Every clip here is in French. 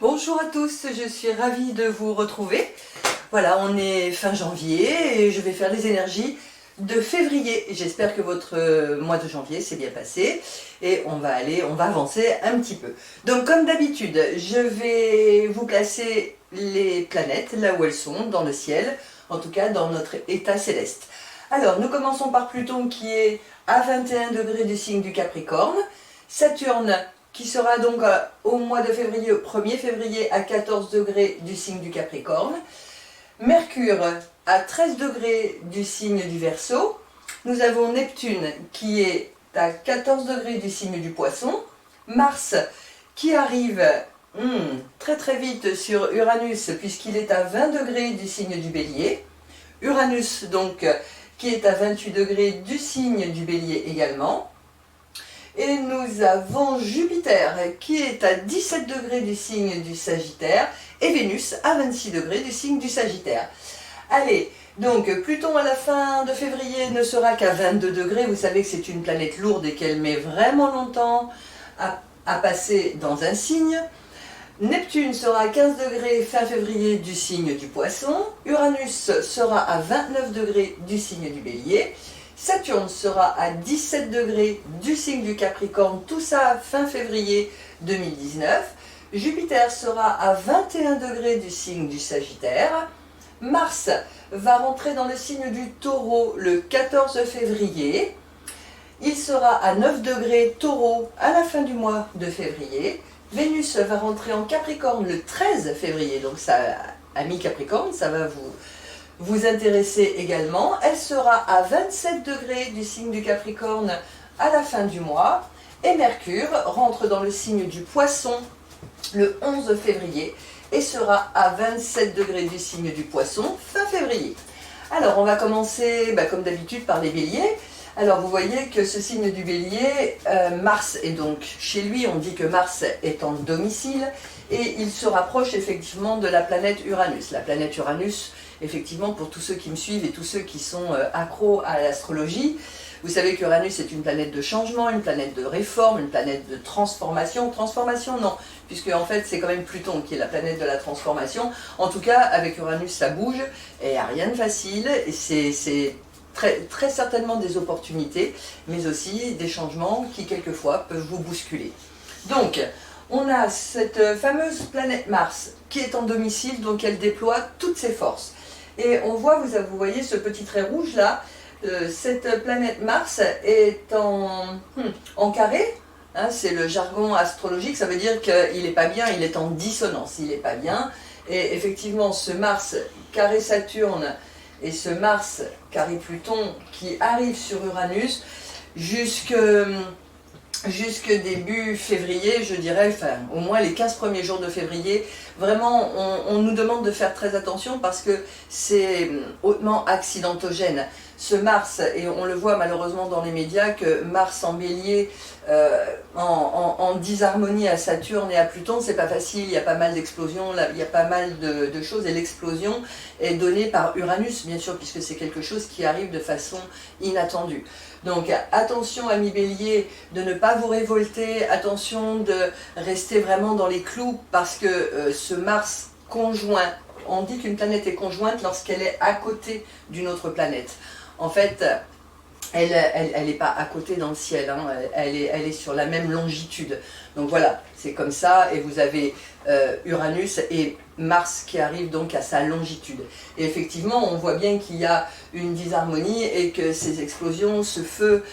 Bonjour à tous, je suis ravie de vous retrouver. Voilà, on est fin janvier et je vais faire les énergies de février. J'espère que votre mois de janvier s'est bien passé et on va avancer un petit peu. Donc comme d'habitude, je vais vous placer les planètes là où elles sont dans le ciel, en tout cas dans notre état céleste. Alors nous commençons par Pluton qui est à 21 degrés du signe du Capricorne, Saturne qui sera donc au mois de février, au 1er février, à 14 degrés du signe du Capricorne. Mercure à 13 degrés du signe du Verseau. Nous avons Neptune qui est à 14 degrés du signe du Poisson. Mars qui arrive très très vite sur Uranus puisqu'il est à 20 degrés du signe du Bélier. Uranus donc qui est à 28 degrés du signe du Bélier également. Et nous avons Jupiter qui est à 17 degrés du signe du Sagittaire et Vénus à 26 degrés du signe du Sagittaire. Allez, donc Pluton à la fin de février ne sera qu'à 22 degrés. Vous savez que c'est une planète lourde et qu'elle met vraiment longtemps à passer dans un signe. Neptune sera à 15 degrés fin février du signe du Poisson. Uranus sera à 29 degrés du signe du Bélier. Saturne sera à 17 degrés du signe du Capricorne, tout ça fin février 2019. Jupiter sera à 21 degrés du signe du Sagittaire. Mars va rentrer dans le signe du Taureau le 14 février. Il sera à 9 degrés Taureau à la fin du mois de février. Vénus va rentrer en Capricorne le 13 février, donc ça, ami Capricorne, ça va vous intéresser également. Elle sera à 27 degrés du signe du Capricorne à la fin du mois. Et Mercure rentre dans le signe du Poisson le 11 février et sera à 27 degrés du signe du Poisson fin février. Alors on va commencer comme d'habitude par les Béliers. Alors vous voyez que ce signe du Bélier, Mars est donc chez lui, on dit que Mars est en domicile et il se rapproche effectivement de la planète Uranus. La planète Uranus, effectivement, pour tous ceux qui me suivent et tous ceux qui sont accros à l'astrologie, vous savez qu'Uranus est une planète de changement, une planète de réforme, une planète de transformation. Transformation, non, puisque en fait c'est quand même Pluton qui est la planète de la transformation. En tout cas, avec Uranus, ça bouge et il n'y a rien de facile et c'est très certainement des opportunités, mais aussi des changements qui quelquefois peuvent vous bousculer. Donc, on a cette fameuse planète Mars qui est en domicile, donc elle déploie toutes ses forces. Et on voit, vous voyez ce petit trait rouge là, cette planète Mars est en carré, hein, c'est le jargon astrologique, ça veut dire qu'il n'est pas bien, il est en dissonance, il n'est pas bien. Et effectivement, ce Mars carré Saturne et ce Mars carré Pluton qui arrive sur Uranus jusque début février, je dirais, enfin au moins les 15 premiers jours de février, vraiment on nous demande de faire très attention parce que c'est hautement accidentogène. Ce Mars, et on le voit malheureusement dans les médias, que Mars en Bélier, en disharmonie à Saturne et à Pluton, c'est pas facile, il y a pas mal d'explosions, il y a pas mal de choses, et l'explosion est donnée par Uranus, bien sûr, puisque c'est quelque chose qui arrive de façon inattendue. Donc attention amis Bélier de ne pas vous révolter, attention de rester vraiment dans les clous parce que ce Mars conjoint, on dit qu'une planète est conjointe lorsqu'elle est à côté d'une autre planète. En fait, elle n'est pas à côté dans le ciel, hein, elle est sur la même longitude. Donc voilà, c'est comme ça, et vous avez Uranus et Mars qui arrivent donc à sa longitude. Et effectivement, on voit bien qu'il y a une disharmonie et que ces explosions, ce feu,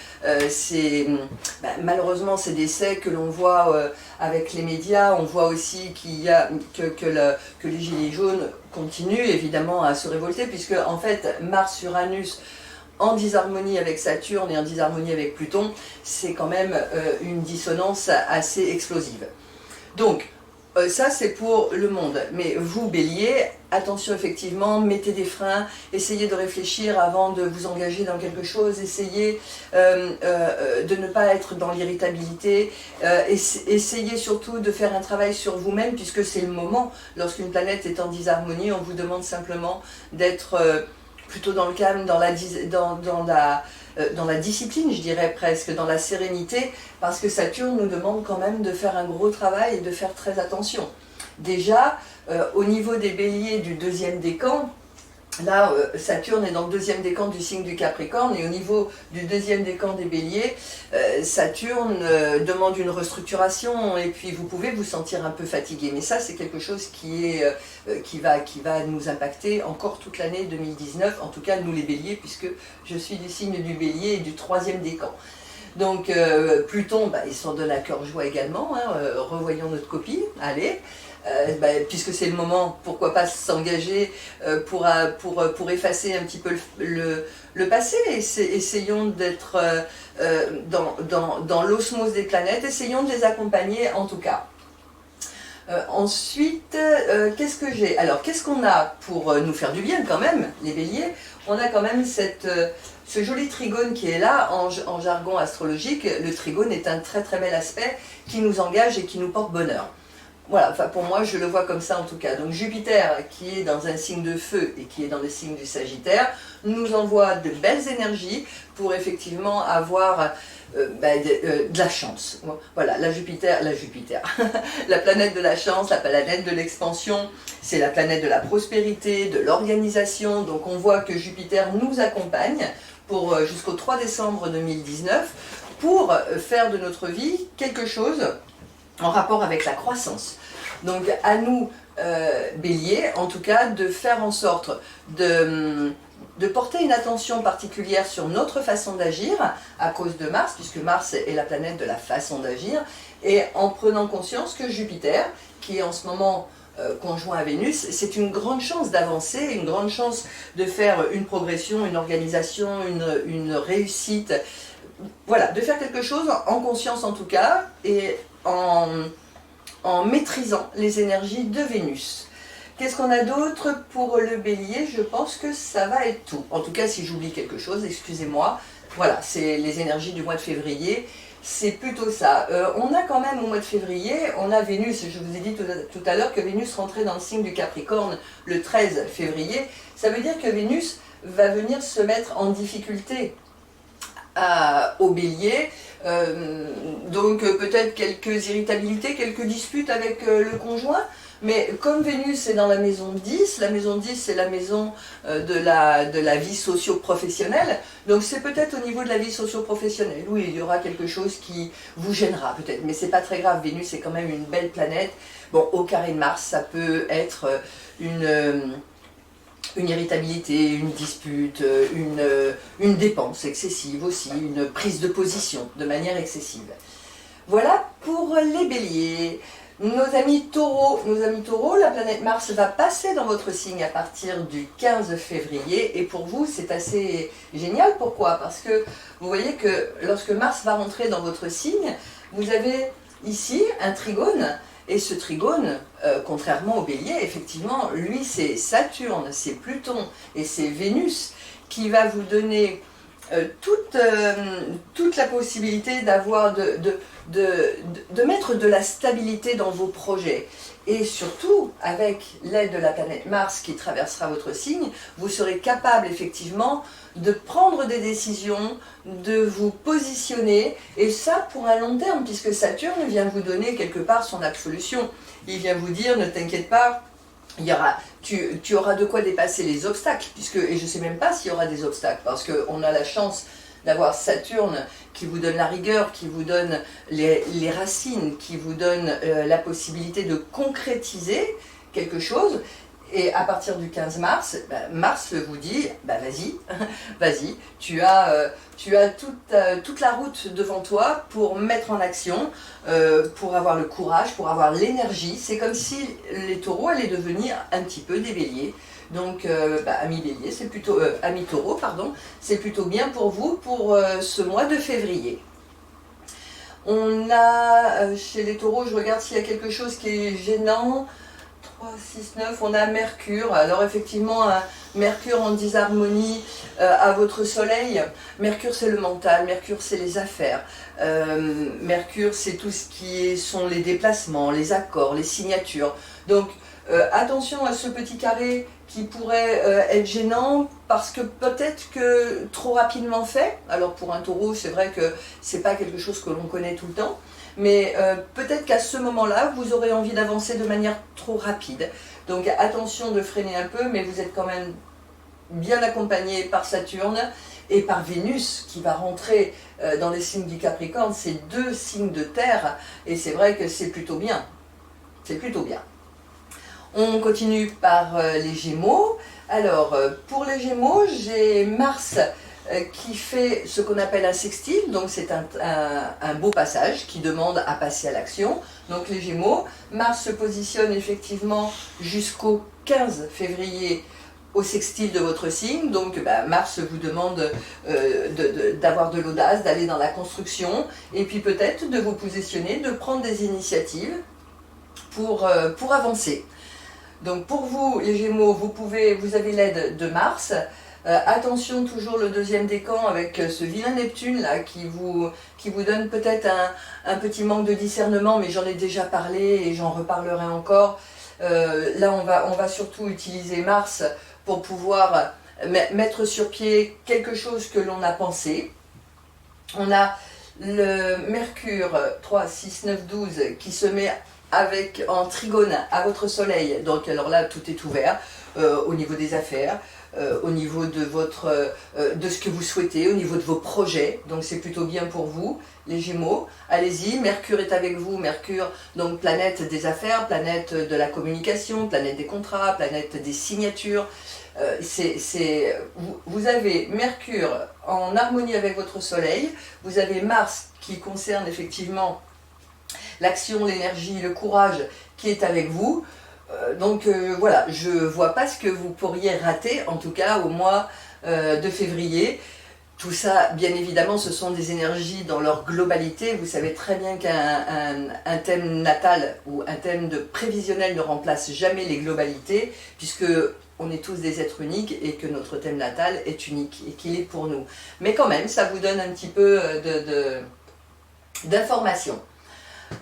malheureusement ces décès que l'on voit avec les médias, on voit aussi qu'il y a, que les gilets jaunes continuent évidemment à se révolter, puisque en fait Mars-Uranus, en disharmonie avec Saturne et en disharmonie avec Pluton, c'est quand même une dissonance assez explosive. Donc, ça c'est pour le monde. Mais vous, Bélier, attention effectivement, mettez des freins, essayez de réfléchir avant de vous engager dans quelque chose, essayez de ne pas être dans l'irritabilité, essayez surtout de faire un travail sur vous-même, puisque c'est le moment, lorsqu'une planète est en disharmonie, on vous demande simplement d'être plutôt dans le calme, dans la discipline, je dirais presque, dans la sérénité, parce que Saturne nous demande quand même de faire un gros travail et de faire très attention. Déjà, au niveau des béliers du deuxième décan, là, Saturne est dans le deuxième décan du signe du Capricorne, et au niveau du deuxième décan des béliers, Saturne demande une restructuration, et puis vous pouvez vous sentir un peu fatigué. Mais ça, c'est quelque chose qui va nous impacter encore toute l'année 2019, en tout cas nous les béliers, puisque je suis du signe du bélier et du troisième décan. Donc Pluton, il s'en donne à cœur joie également, hein, revoyons notre copie, allez. Puisque c'est le moment, pourquoi pas s'engager pour effacer un petit peu le passé. Essayons d'être dans l'osmose des planètes, essayons de les accompagner en tout cas. Ensuite, qu'est-ce que j'ai? Alors, qu'est-ce qu'on a pour nous faire du bien quand même, les béliers? On a quand même ce joli trigone qui est là, en jargon astrologique. Le trigone est un très très bel aspect qui nous engage et qui nous porte bonheur. Voilà, enfin pour moi je le vois comme ça en tout cas. Donc Jupiter qui est dans un signe de feu et qui est dans le signe du Sagittaire nous envoie de belles énergies pour effectivement avoir de la chance. Voilà, la Jupiter, la planète de la chance, la planète de l'expansion, c'est la planète de la prospérité, de l'organisation. Donc on voit que Jupiter nous accompagne pour jusqu'au 3 décembre 2019 pour faire de notre vie quelque chose en rapport avec la croissance. Donc à nous, béliers, en tout cas, de faire en sorte de porter une attention particulière sur notre façon d'agir à cause de Mars, puisque Mars est la planète de la façon d'agir, et en prenant conscience que Jupiter, qui est en ce moment conjoint à Vénus, c'est une grande chance d'avancer, une grande chance de faire une progression, une organisation, une réussite, voilà, de faire quelque chose en conscience en tout cas, et en maîtrisant les énergies de Vénus. Qu'est-ce qu'on a d'autre pour le bélier? Je pense que ça va être tout. En tout cas, si j'oublie quelque chose, excusez-moi. Voilà, c'est les énergies du mois de février. C'est plutôt ça. On a quand même au mois de février, on a Vénus, je vous ai dit tout à l'heure que Vénus rentrait dans le signe du Capricorne le 13 février. Ça veut dire que Vénus va venir se mettre en difficulté au bélier, donc peut-être quelques irritabilités, quelques disputes avec le conjoint, mais comme Vénus est dans la maison 10 c'est la maison de la vie socio-professionnelle, donc c'est peut-être au niveau de la vie socio-professionnelle, oui, il y aura quelque chose qui vous gênera peut-être, mais c'est pas très grave, Vénus est quand même une belle planète. Bon, au carré de Mars, ça peut être une irritabilité, une dispute, une dépense excessive aussi, une prise de position de manière excessive. Voilà pour les béliers. Nos amis taureaux, la planète Mars va passer dans votre signe à partir du 15 février et pour vous c'est assez génial. Pourquoi? Parce que vous voyez que lorsque Mars va rentrer dans votre signe, vous avez ici un trigone. Et ce trigone, contrairement au bélier, effectivement, lui c'est Saturne, c'est Pluton et c'est Vénus qui va vous donner toute la possibilité d'avoir de mettre de la stabilité dans vos projets. Et surtout, avec l'aide de la planète Mars qui traversera votre signe, vous serez capable effectivement de prendre des décisions, de vous positionner, et ça pour un long terme, puisque Saturne vient vous donner quelque part son absolution. Il vient vous dire, ne t'inquiète pas, tu auras de quoi dépasser les obstacles, et je ne sais même pas s'il y aura des obstacles, parce qu'on a la chance d'avoir Saturne qui vous donne la rigueur, qui vous donne les racines, qui vous donne la possibilité de concrétiser quelque chose. Et à partir du 15 mars, Mars vous dit, vas-y, vas-y, tu as toute la route devant toi pour mettre en action, pour avoir le courage, pour avoir l'énergie. C'est comme si les taureaux allaient devenir un petit peu des béliers. Donc, amis bélier, c'est plutôt, amis taureaux, pardon, c'est plutôt bien pour vous pour ce mois de février. On a, chez les taureaux, je regarde s'il y a quelque chose qui est gênant. 3, 6, 9, on a Mercure. Alors effectivement, Mercure en disharmonie à votre soleil. Mercure c'est le mental, Mercure c'est les affaires, Mercure c'est tout ce qui sont les déplacements, les accords, les signatures. Donc attention à ce petit carré qui pourrait être gênant parce que peut-être que trop rapidement fait. Alors pour un taureau c'est vrai que c'est pas quelque chose que l'on connaît tout le temps. Mais peut-être qu'à ce moment-là, vous aurez envie d'avancer de manière trop rapide. Donc attention de freiner un peu, mais vous êtes quand même bien accompagné par Saturne et par Vénus qui va rentrer dans les signes du Capricorne. C'est deux signes de terre et c'est vrai que c'est plutôt bien. C'est plutôt bien. On continue par les Gémeaux. Alors pour les Gémeaux, j'ai Mars qui fait ce qu'on appelle un sextile, donc c'est un beau passage qui demande à passer à l'action. Donc les Gémeaux, Mars se positionne effectivement jusqu'au 15 février au sextile de votre signe, donc Mars vous demande d'avoir de l'audace, d'aller dans la construction, et puis peut-être de vous positionner, de prendre des initiatives pour avancer. Donc pour vous, les Gémeaux, vous avez l'aide de Mars. Attention toujours le deuxième décan avec ce vilain Neptune là qui vous donne peut-être un petit manque de discernement, mais j'en ai déjà parlé et j'en reparlerai encore. Là on va surtout utiliser Mars pour pouvoir mettre sur pied quelque chose que l'on a pensé. On a le Mercure 3, 6, 9, 12 qui se met en trigone à votre soleil, donc alors là tout est ouvert au niveau des affaires, au niveau de ce que vous souhaitez, au niveau de vos projets, donc c'est plutôt bien pour vous, les Gémeaux. Allez-y, Mercure est avec vous, Mercure, donc planète des affaires, planète de la communication, planète des contrats, planète des signatures. Vous avez Mercure en harmonie avec votre soleil, vous avez Mars qui concerne effectivement l'action, l'énergie, le courage qui est avec vous. Donc voilà, je ne vois pas ce que vous pourriez rater, en tout cas au mois de février. Tout ça, bien évidemment, ce sont des énergies dans leur globalité. Vous savez très bien qu'un thème natal ou un thème de prévisionnel ne remplace jamais les globalités, puisque on est tous des êtres uniques et que notre thème natal est unique et qu'il est pour nous. Mais quand même, ça vous donne un petit peu d'informations.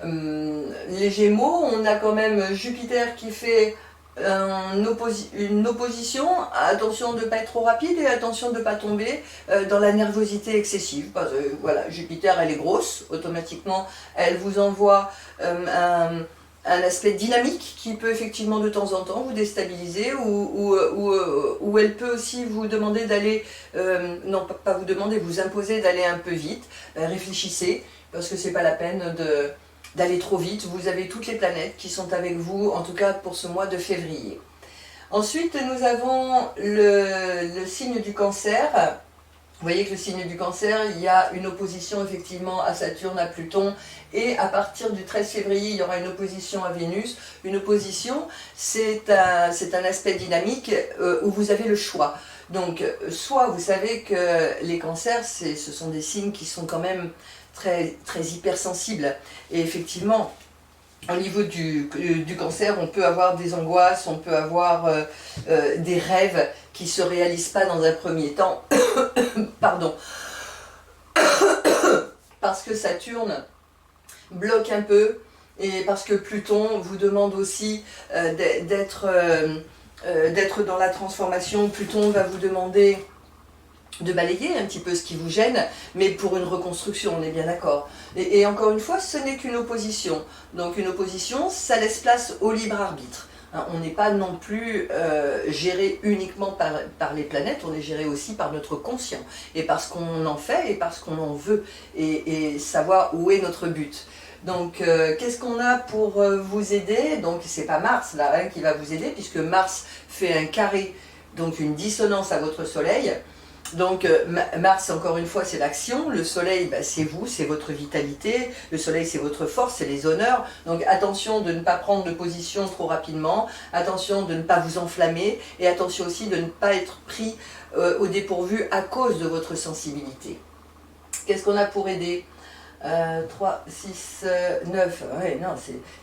Les Gémeaux, on a quand même Jupiter qui fait une opposition. Attention de ne pas être trop rapide et attention de ne pas tomber dans la nervosité excessive. Parce que, voilà, Jupiter elle est grosse, automatiquement elle vous envoie un aspect dynamique qui peut effectivement de temps en temps vous déstabiliser ou elle peut aussi vous demander d'aller, non pas vous demander, vous imposer d'aller un peu vite. Réfléchissez parce que c'est pas la peine d'aller trop vite. Vous avez toutes les planètes qui sont avec vous, en tout cas pour ce mois de février. Ensuite, nous avons le signe du Cancer. Vous voyez que le signe du Cancer, il y a une opposition effectivement à Saturne, à Pluton, et à partir du 13 février, il y aura une opposition à Vénus. Une opposition, c'est un aspect dynamique où vous avez le choix. Donc, soit vous savez que les cancers, ce sont des signes qui sont quand même très, très hypersensibles. Et effectivement, au niveau du cancer, on peut avoir des angoisses, on peut avoir des rêves qui ne se réalisent pas dans un premier temps. Pardon. Parce que Saturne bloque un peu et parce que Pluton vous demande aussi d'être dans la transformation. Pluton va vous demander de balayer un petit peu ce qui vous gêne, mais pour une reconstruction, on est bien d'accord. Et encore une fois, ce n'est qu'une opposition. Donc une opposition, ça laisse place au libre arbitre. Hein, on n'est pas non plus géré uniquement par les planètes, on est géré aussi par notre conscient, et par ce qu'on en fait, et par ce qu'on en veut, et savoir où est notre but. Donc, qu'est-ce qu'on a pour vous aider? Donc, c'est pas Mars là hein, qui va vous aider, puisque Mars fait un carré, donc une dissonance à votre Soleil. Donc Mars, encore une fois, c'est l'action, le Soleil, c'est vous, c'est votre vitalité, le Soleil, c'est votre force, c'est les honneurs. Donc attention de ne pas prendre de position trop rapidement, attention de ne pas vous enflammer, et attention aussi de ne pas être pris au dépourvu à cause de votre sensibilité. Qu'est-ce qu'on a pour aider 3, 6, 9, ouais,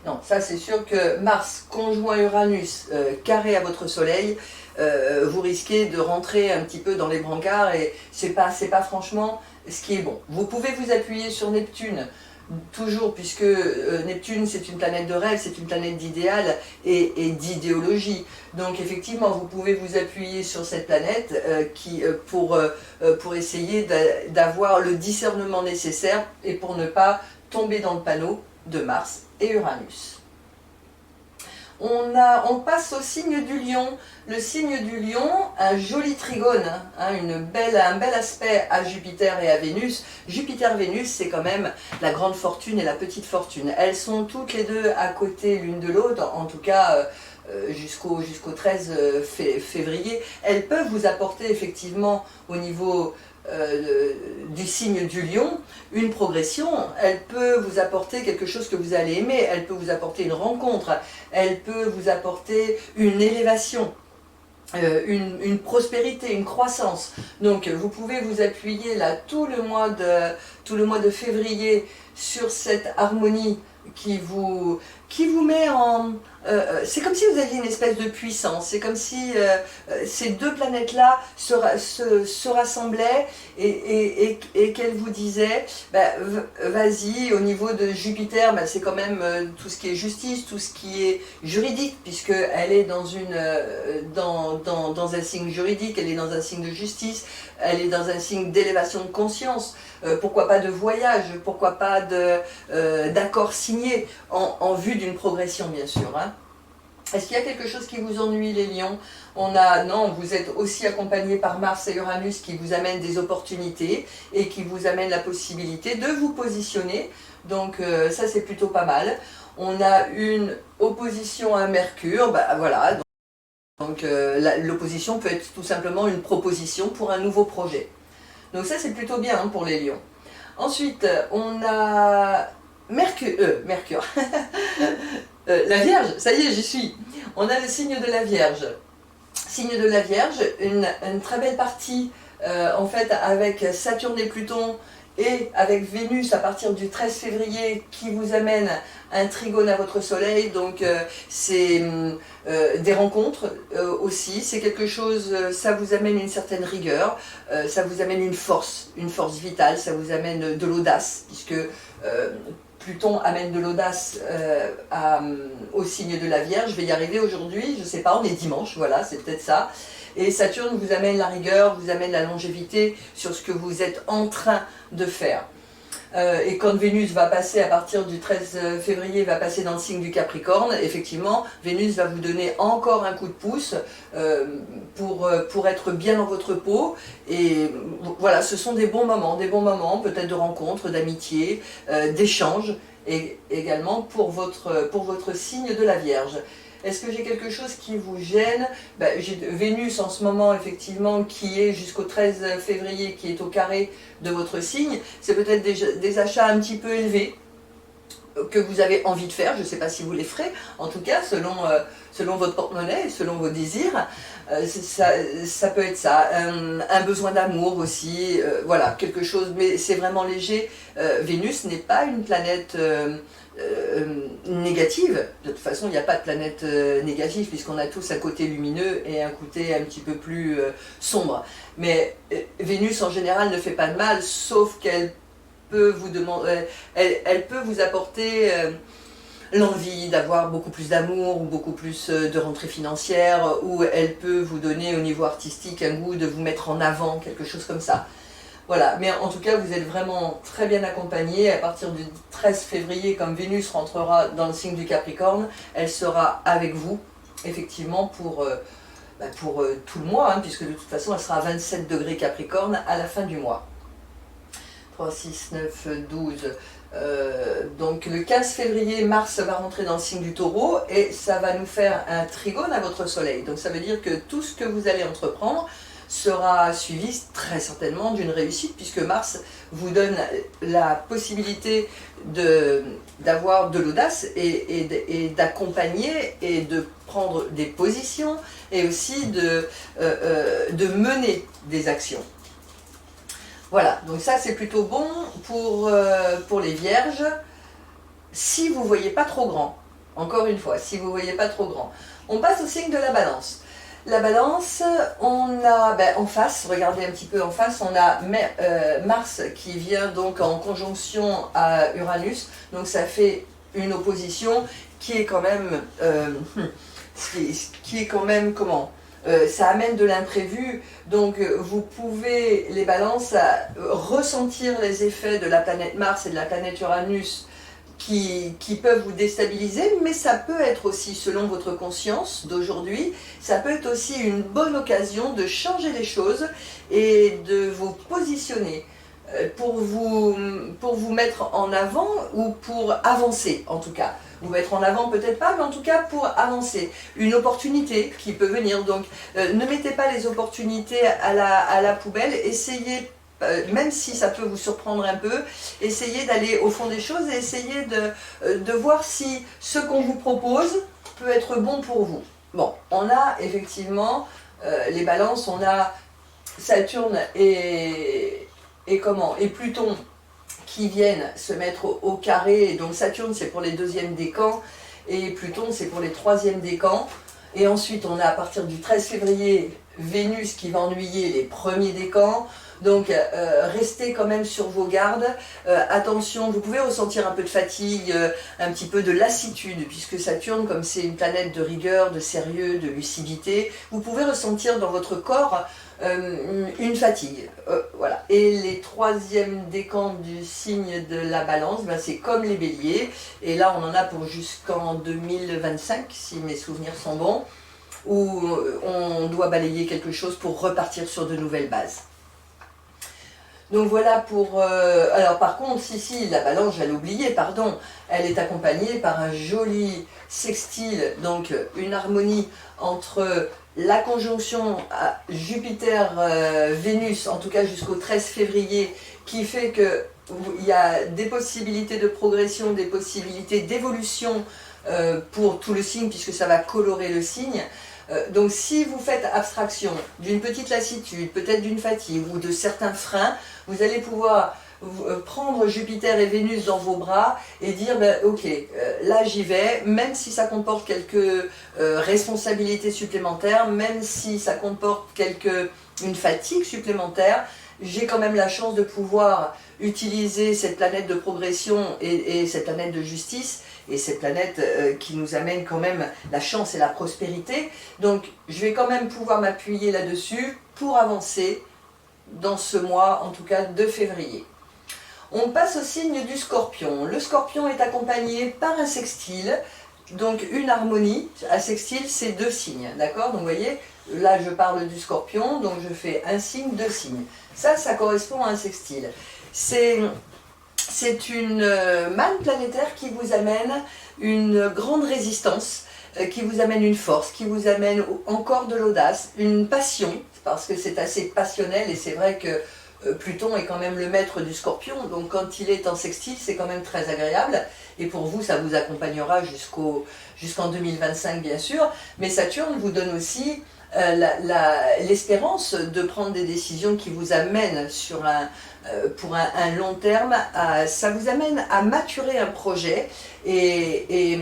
non, ça c'est sûr que Mars conjoint Uranus carré à votre Soleil, vous risquez de rentrer un petit peu dans les brancards et c'est pas franchement ce qui est bon. Vous pouvez vous appuyer sur Neptune, toujours, puisque Neptune c'est une planète de rêve, c'est une planète d'idéal et d'idéologie. Donc effectivement, vous pouvez vous appuyer sur cette planète pour essayer d'avoir le discernement nécessaire et pour ne pas tomber dans le panneau de Mars et Uranus. On passe au signe du Lion. Le signe du Lion, un joli trigone, hein, un bel aspect à Jupiter et à Vénus. Jupiter-Vénus, c'est quand même la grande fortune et la petite fortune. Elles sont toutes les deux à côté l'une de l'autre, en tout cas jusqu'au 13 février. Elles peuvent vous apporter effectivement au niveau du signe du Lion, une progression. Elle peut vous apporter quelque chose que vous allez aimer, elle peut vous apporter une rencontre, elle peut vous apporter une élévation, une prospérité, une croissance. Donc vous pouvez vous appuyer là tout le mois de février sur cette harmonie qui vous met en... c'est comme si vous aviez une espèce de puissance, c'est comme si ces deux planètes-là se rassemblaient et qu'elles vous disaient, bah, vas-y, au niveau de Jupiter, bah, c'est quand même tout ce qui est justice, tout ce qui est juridique, puisqu'elle est dans un signe juridique, elle est dans un signe de justice, elle est dans un signe d'élévation de conscience. Pourquoi pas de voyage, pourquoi pas d'accord signé en vue d'une progression, bien sûr. Hein. Est-ce qu'il y a quelque chose qui vous ennuie, les lions? Non, vous êtes aussi accompagné par Mars et Uranus qui vous amènent des opportunités et qui vous amènent la possibilité de vous positionner. Donc ça, c'est plutôt pas mal. On a une opposition à Mercure, bah, voilà. Donc l'opposition peut être tout simplement une proposition pour un nouveau projet. Donc ça, c'est plutôt bien hein, pour les lions. Ensuite, on a Mercure. La Vierge, ça y est, j'y suis. On a le signe de la Vierge. Signe de la Vierge, une très belle partie, en fait, avec Saturne et Pluton, et avec Vénus à partir du 13 février qui vous amène un trigone à votre soleil, donc c'est des rencontres aussi, c'est quelque chose, ça vous amène une certaine rigueur, ça vous amène une force vitale, ça vous amène de l'audace, puisque Pluton amène de l'audace au signe de la Vierge. Je vais y arriver aujourd'hui, je ne sais pas, on est dimanche, voilà, c'est peut-être ça. Et Saturne vous amène la rigueur, vous amène la longévité sur ce que vous êtes en train de faire. Et quand Vénus va passer à partir du 13 février, va passer dans le signe du Capricorne, effectivement, Vénus va vous donner encore un coup de pouce pour être bien dans votre peau. Et voilà, ce sont des bons moments peut-être de rencontres, d'amitié, d'échanges, et également pour votre signe de la Vierge. Est-ce que j'ai quelque chose qui vous gêne? J'ai Vénus en ce moment, effectivement, qui est jusqu'au 13 février, qui est au carré de votre signe. C'est peut-être des achats un petit peu élevés que vous avez envie de faire. Je ne sais pas si vous les ferez. En tout cas, selon votre porte-monnaie, selon vos désirs, ça peut être ça. Un besoin d'amour aussi. Voilà, quelque chose, mais c'est vraiment léger. Vénus n'est pas une planète... négative. De toute façon, il n'y a pas de planète négative puisqu'on a tous un côté lumineux et un côté un petit peu plus sombre. Mais Vénus en général ne fait pas de mal, sauf qu'elle peut vous demander, elle peut vous apporter l'envie d'avoir beaucoup plus d'amour ou beaucoup plus de rentrée financière, ou elle peut vous donner au niveau artistique un goût de vous mettre en avant, quelque chose comme ça. Voilà, mais en tout cas, vous êtes vraiment très bien accompagné. À partir du 13 février, comme Vénus rentrera dans le signe du Capricorne, elle sera avec vous, effectivement, pour tout le mois, hein, puisque de toute façon, elle sera à 27 degrés Capricorne à la fin du mois. 3, 6, 9, 12... donc le 15 février, Mars va rentrer dans le signe du Taureau et ça va nous faire un trigone à votre soleil. Donc ça veut dire que tout ce que vous allez entreprendre sera suivi très certainement d'une réussite, puisque Mars vous donne la possibilité d'avoir de l'audace et d'accompagner et de prendre des positions et aussi de mener des actions. Voilà, donc ça c'est plutôt bon pour les vierges, si vous ne voyez pas trop grand. Encore une fois, si vous ne voyez pas trop grand. On passe au signe de la balance. La balance, on a en face, regardez un petit peu en face, on a Mars qui vient donc en conjonction à Uranus, donc ça fait une opposition qui est quand même, comment ça amène de l'imprévu, donc vous pouvez, les balances, ressentir les effets de la planète Mars et de la planète Uranus qui peuvent vous déstabiliser, mais ça peut être aussi, selon votre conscience d'aujourd'hui, ça peut être aussi une bonne occasion de changer les choses et de vous positionner pour vous mettre en avant ou pour avancer en tout cas. Vous mettre en avant peut-être pas, mais en tout cas pour avancer. Une opportunité qui peut venir, donc ne mettez pas les opportunités à la poubelle, essayez, même si ça peut vous surprendre un peu, essayez d'aller au fond des choses et essayez de voir si ce qu'on vous propose peut être bon pour vous. Bon, on a effectivement les balances, on a Saturne et Pluton qui viennent se mettre au carré. Donc Saturne c'est pour les deuxièmes décans et Pluton c'est pour les troisièmes décans. Et ensuite on a à partir du 13 février Vénus qui va ennuyer les premiers décans. Donc restez quand même sur vos gardes, attention, vous pouvez ressentir un peu de fatigue, un petit peu de lassitude, puisque Saturne, comme c'est une planète de rigueur, de sérieux, de lucidité, vous pouvez ressentir dans votre corps une fatigue. Voilà. Et les troisièmes décans du signe de la balance, c'est comme les béliers, et là on en a pour jusqu'en 2025, si mes souvenirs sont bons, où on doit balayer quelque chose pour repartir sur de nouvelles bases. Donc voilà pour... alors par contre, si, la balance, j'allais oublier, pardon, elle est accompagnée par un joli sextile, donc une harmonie entre la conjonction à Jupiter-Vénus, en tout cas jusqu'au 13 février, qui fait qu'il y a des possibilités de progression, des possibilités d'évolution pour tout le signe, puisque ça va colorer le signe. Donc si vous faites abstraction d'une petite lassitude, peut-être d'une fatigue ou de certains freins, vous allez pouvoir prendre Jupiter et Vénus dans vos bras et dire ok, là j'y vais, même si ça comporte quelques responsabilités supplémentaires, même si ça comporte une fatigue supplémentaire, j'ai quand même la chance de pouvoir utiliser cette planète de progression et cette planète de justice et cette planète qui nous amène quand même la chance et la prospérité. Donc je vais quand même pouvoir m'appuyer là-dessus pour avancer dans ce mois, en tout cas de février. On passe au signe du Scorpion. Le Scorpion est accompagné par un sextile, donc une harmonie. Un sextile, c'est deux signes, d'accord? Donc vous voyez, là je parle du Scorpion, donc je fais un signe, deux signes. Ça correspond à un sextile. C'est une manne planétaire qui vous amène une grande résistance, qui vous amène une force, qui vous amène encore de l'audace, une passion, parce que c'est assez passionnel et c'est vrai que Pluton est quand même le maître du Scorpion, donc quand il est en sextile, c'est quand même très agréable. Et pour vous, ça vous accompagnera jusqu'en 2025 bien sûr, mais Saturne vous donne aussi l'espérance de prendre des décisions qui vous amènent pour un long terme, ça vous amène à maturer un projet et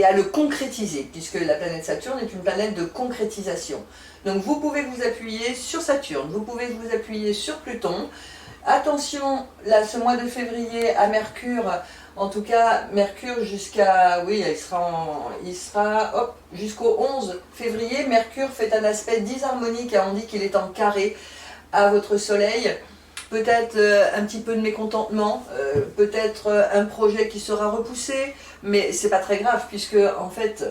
à le concrétiser, puisque la planète Saturne est une planète de concrétisation. Donc vous pouvez vous appuyer sur Saturne, vous pouvez vous appuyer sur Pluton. Attention, là, ce mois de février à Mercure, en tout cas Mercure jusqu'à, oui, il sera jusqu'au 11 février, Mercure fait un aspect disharmonique, on dit qu'il est en carré à votre soleil. Peut-être un petit peu de mécontentement, peut-être un projet qui sera repoussé, mais c'est pas très grave, puisque en fait,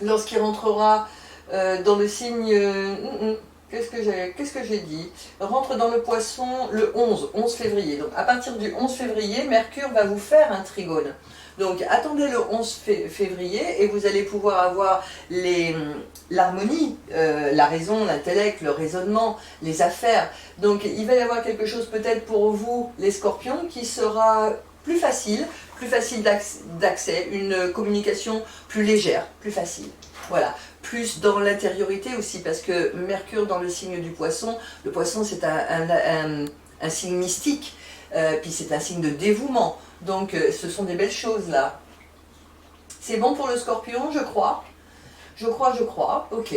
lorsqu'il rentrera dans le signe... Qu'est-ce que j'ai dit? Rentre dans le Poisson le 11 février. Donc à partir du 11 février, Mercure va vous faire un trigone. Donc attendez le 11 février et vous allez pouvoir avoir l'harmonie, la raison, l'intellect, le raisonnement, les affaires. Donc il va y avoir quelque chose peut-être pour vous, les Scorpions, qui sera plus facile d'accès, une communication plus légère, plus facile. Voilà, plus dans l'intériorité aussi, parce que Mercure dans le signe du Poisson, le Poisson c'est un signe mystique, puis c'est un signe de dévouement. Donc ce sont des belles choses là. C'est bon pour le Scorpion, je crois. Je crois, ok.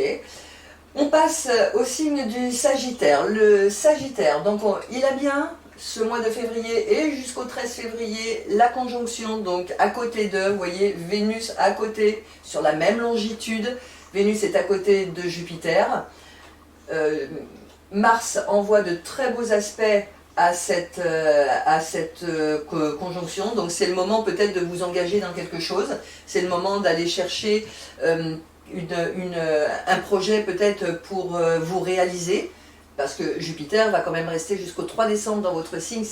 On passe au signe du Sagittaire. Le Sagittaire, donc il a bien ce mois de février et jusqu'au 13 février la conjonction, donc à côté de, vous voyez, Vénus à côté, sur la même longitude. Vénus est à côté de Jupiter. Mars envoie de très beaux aspects à cette conjonction, donc c'est le moment peut-être de vous engager dans quelque chose, c'est le moment d'aller chercher un projet peut-être pour vous réaliser, parce que Jupiter va quand même rester jusqu'au 3 décembre dans votre signe.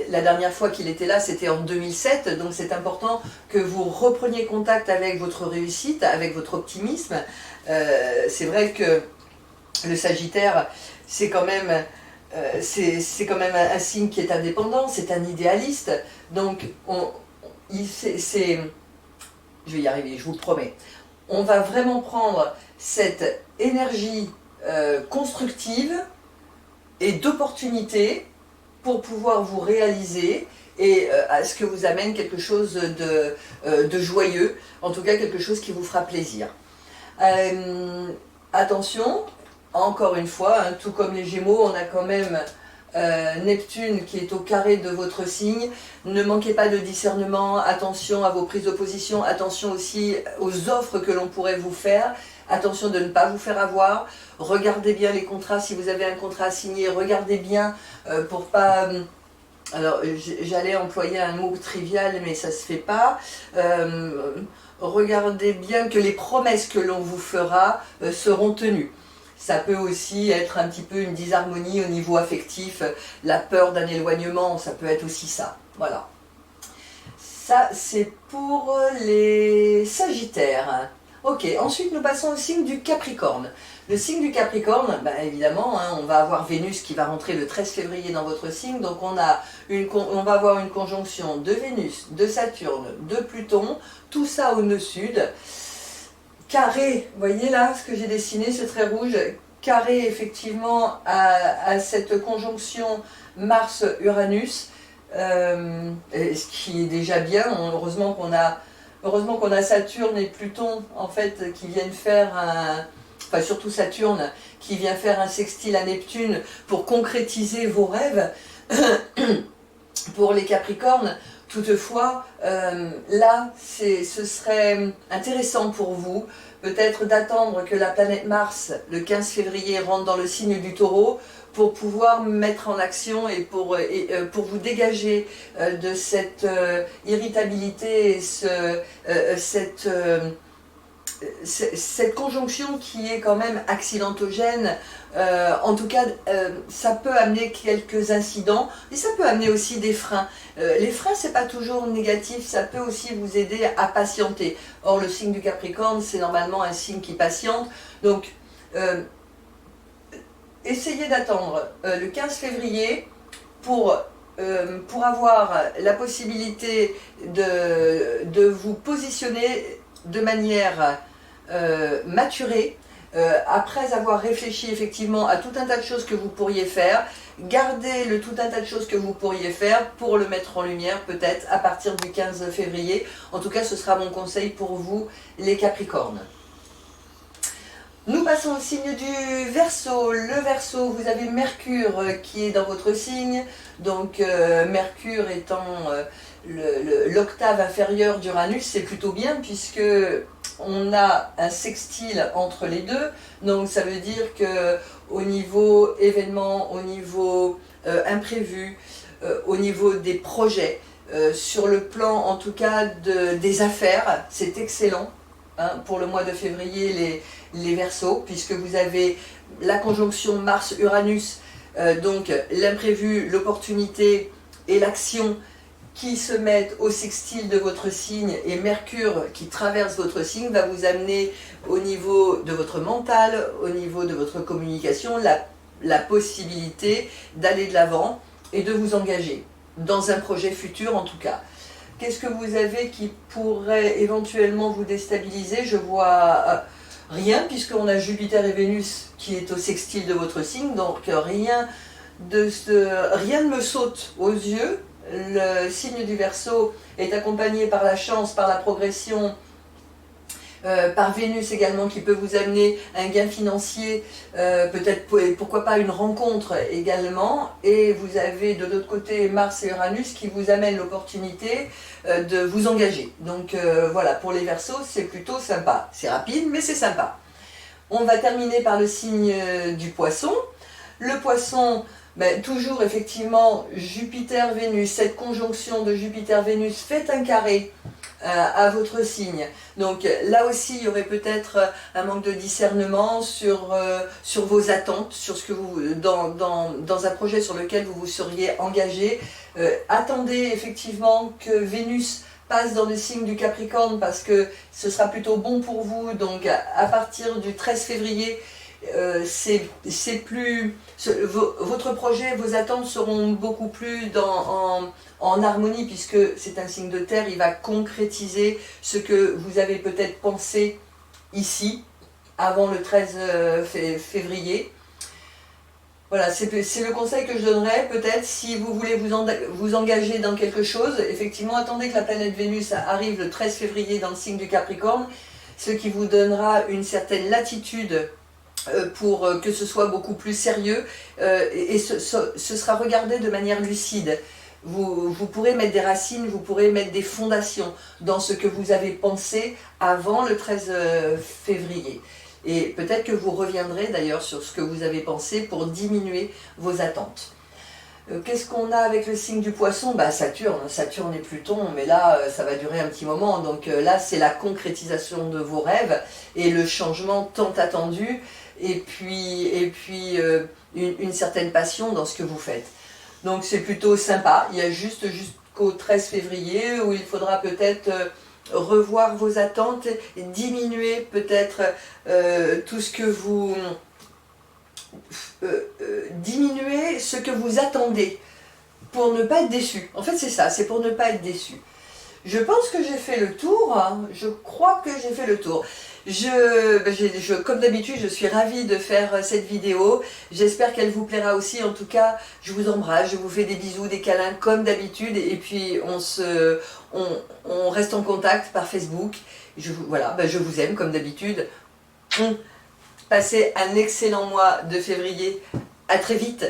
La dernière fois qu'il était là, c'était en 2007, donc c'est important que vous repreniez contact avec votre réussite, avec votre optimisme. C'est vrai que le Sagittaire, c'est quand même un signe qui est indépendant, c'est un idéaliste, donc je vais y arriver, je vous le promets. On va vraiment prendre cette énergie constructive et d'opportunité pour pouvoir vous réaliser et à ce que vous amène quelque chose de joyeux, en tout cas quelque chose qui vous fera plaisir. Attention, encore une fois, hein, tout comme les Gémeaux, on a quand même Neptune qui est au carré de votre signe. Ne manquez pas de discernement, attention à vos prises de position, attention aussi aux offres que l'on pourrait vous faire, attention de ne pas vous faire avoir, regardez bien les contrats, si vous avez un contrat à signer, regardez bien pour pas... alors j'allais employer un mot trivial mais ça se fait pas, regardez bien que les promesses que l'on vous fera seront tenues. Ça peut aussi être un petit peu une disharmonie au niveau affectif, la peur d'un éloignement, ça peut être aussi ça. Voilà. Ça, c'est pour les Sagittaires. Ok, ensuite nous passons au signe du Capricorne. Le signe du Capricorne, bah évidemment, hein, on va avoir Vénus qui va rentrer le 13 février dans votre signe, donc on va avoir une conjonction de Vénus, de Saturne, de Pluton, tout ça au nœud sud. Carré, vous voyez là ce que j'ai dessiné, ce trait rouge, carré effectivement à cette conjonction Mars-Uranus, ce qui est déjà bien. Heureusement qu'on a Saturne et Pluton en fait qui viennent faire enfin surtout Saturne qui vient faire un sextile à Neptune pour concrétiser vos rêves. Pour les Capricornes, toutefois, là, ce serait intéressant pour vous, peut-être d'attendre que la planète Mars, le 15 février, rentre dans le signe du Taureau, pour pouvoir mettre en action et pour vous dégager de cette irritabilité et cette conjonction qui est quand même accidentogène. En tout cas, ça peut amener quelques incidents et ça peut amener aussi des freins. Les freins, c'est pas toujours négatif, ça peut aussi vous aider à patienter. Or, le signe du Capricorne, c'est normalement un signe qui patiente. Donc, essayez d'attendre le 15 février pour avoir la possibilité de vous positionner de manière maturée, après avoir réfléchi effectivement à tout un tas de choses que vous pourriez faire. Gardez le tout un tas de choses que vous pourriez faire pour le mettre en lumière peut-être à partir du 15 février. En tout cas, ce sera mon conseil pour vous, les Capricornes. Nous passons au signe du Verseau. Le Verseau, vous avez Mercure qui est dans votre signe. Donc Mercure étant l'octave inférieure d'Uranus, c'est plutôt bien puisque on a un sextile entre les deux. Donc ça veut dire que au niveau événement, au niveau imprévu, au niveau des projets, sur le plan en tout cas des affaires, c'est excellent. Hein, pour le mois de février, les Verseaux, puisque vous avez la conjonction Mars-Uranus, donc l'imprévu, l'opportunité et l'action qui se mettent au sextile de votre signe, et Mercure qui traverse votre signe va vous amener au niveau de votre mental, au niveau de votre communication, la possibilité d'aller de l'avant et de vous engager dans un projet futur en tout cas. Qu'est-ce que vous avez qui pourrait éventuellement vous déstabiliser? Je vois Rien, puisqu'on a Jupiter et Vénus qui est au sextile de votre signe, donc rien ne me saute aux yeux. Le signe du Verseau est accompagné par la chance, par la progression, par Vénus également qui peut vous amener un gain financier, peut-être pourquoi pas une rencontre également, et vous avez de l'autre côté Mars et Uranus qui vous amènent l'opportunité de vous engager. Donc voilà, pour les Verseaux c'est plutôt sympa, c'est rapide mais c'est sympa. On va terminer par le signe du Poisson. Le Poisson, ben, toujours effectivement Jupiter-Vénus, cette conjonction de Jupiter-Vénus fait un carré à votre signe. Donc là aussi, il y aurait peut-être un manque de discernement sur vos attentes, sur ce que vous, dans un projet sur lequel vous vous seriez engagé. Attendez effectivement que Vénus passe dans le signe du Capricorne parce que ce sera plutôt bon pour vous. Donc à partir du 13 février, votre projet, vos attentes seront beaucoup plus en harmonie puisque c'est un signe de terre, il va concrétiser ce que vous avez peut-être pensé ici avant le 13 février. Voilà, c'est le conseil que je donnerais, peut-être si vous voulez vous engager dans quelque chose. Effectivement, attendez que la planète Vénus arrive le 13 février dans le signe du Capricorne, ce qui vous donnera une certaine latitude pour que ce soit beaucoup plus sérieux et ce sera regardé de manière lucide. Vous pourrez mettre des racines, vous pourrez mettre des fondations dans ce que vous avez pensé avant le 13 février. Et peut-être que vous reviendrez d'ailleurs sur ce que vous avez pensé pour diminuer vos attentes. Qu'est-ce qu'on a avec le signe du Poisson? Saturne et Pluton, mais là ça va durer un petit moment, donc là c'est la concrétisation de vos rêves et le changement tant attendu, et puis une certaine passion dans ce que vous faites. Donc c'est plutôt sympa, il y a juste jusqu'au 13 février où il faudra peut-être revoir vos attentes, diminuer peut-être tout ce que vous... diminuer ce que vous attendez pour ne pas être déçu. En fait c'est ça, c'est pour ne pas être déçu. Je pense que j'ai fait le tour, hein. Je crois que j'ai fait le tour. Comme d'habitude, je suis ravie de faire cette vidéo. J'espère qu'elle vous plaira aussi. En tout cas, je vous embrasse, je vous fais des bisous, des câlins comme d'habitude. Et puis, on reste en contact par Facebook. Voilà, je vous aime comme d'habitude. Passez un excellent mois de février. À très vite.